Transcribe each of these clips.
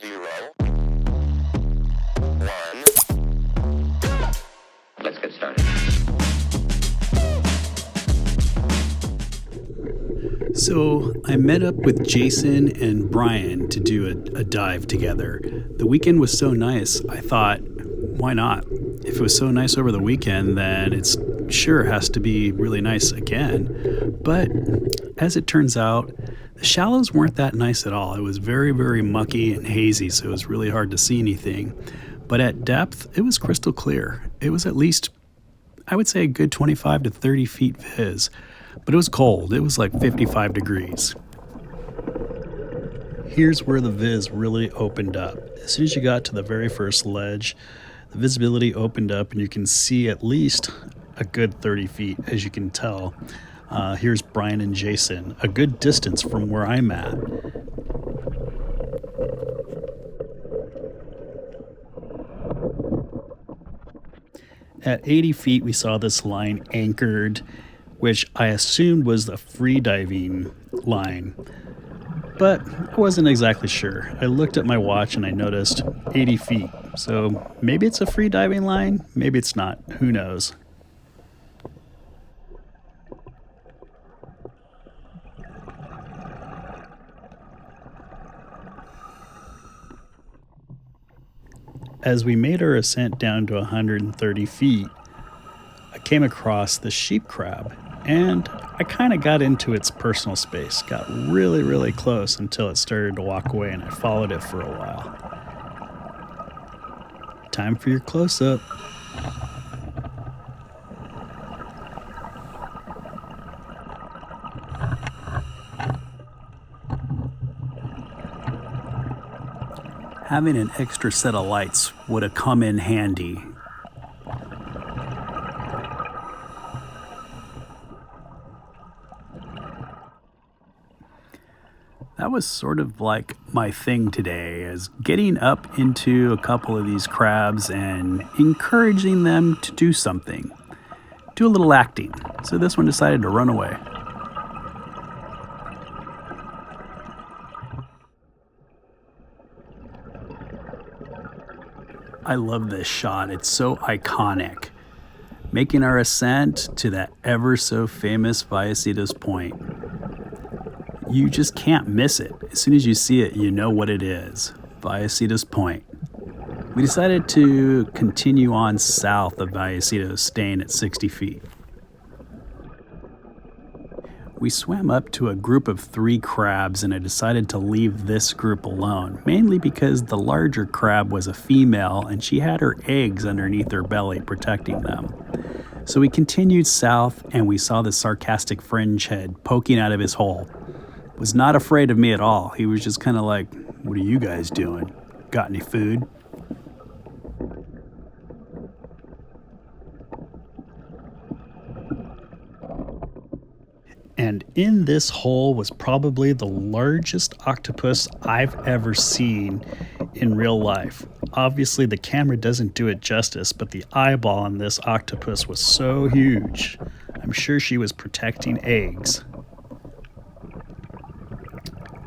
0, 1. Let's get started. So I met up with Jason and Brian to do a dive together. The weekend was so nice, I thought, why not? If it was so nice over the weekend, then it's sure has to be really nice again. But as it turns out, the shallows weren't that nice at all. It was very, very mucky and hazy, so it was really hard to see anything. But at depth, it was crystal clear. It was at least, I would say, a good 25 to 30 feet viz. But it was cold. It was like 55 degrees. Here's where the viz really opened up. As soon as you got to the very first ledge, the visibility opened up and you can see at least a good 30 feet, as you can tell. Here's Brian and Jason, a good distance from where I'm at. At 80 feet, we saw this line anchored, which I assumed was the free diving line, but I wasn't exactly sure. I looked at my watch and I noticed 80 feet, so maybe it's a free diving line, maybe it's not, who knows. As we made our ascent down to 130 feet, I came across the sheep crab, and I kind of got into its personal space, got really, really close until it started to walk away, and I followed it for a while. Time for your close-up. Having an extra set of lights would have come in handy. That was sort of like my thing today, is getting up into a couple of these crabs and encouraging them to do something. Do a little acting. So this one decided to run away. I love this shot. It's so iconic. Making our ascent to that ever so famous Vallecitos Point. You just can't miss it. As soon as you see it, you know what it is. Vallecitos Point. We decided to continue on south of Vallecitos, staying at 60 feet. We swam up to a group of 3 crabs, and I decided to leave this group alone, mainly because the larger crab was a female and she had her eggs underneath her belly protecting them. So we continued south and we saw the sarcastic fringe head poking out of his hole. Was not afraid of me at all. He was just kind of like, "What are you guys doing? Got any food?" And in this hole was probably the largest octopus I've ever seen in real life. Obviously, the camera doesn't do it justice, but the eyeball on this octopus was so huge. I'm sure she was protecting eggs.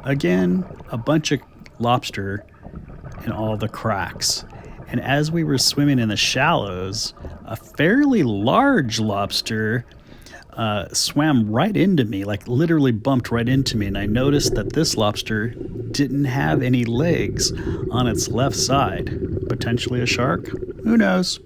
Again, a bunch of lobster in all the cracks. And as we were swimming in the shallows, a fairly large lobster swam right into me, like literally bumped right into me. And I noticed that this lobster didn't have any legs on its left side. Potentially a shark? Who knows?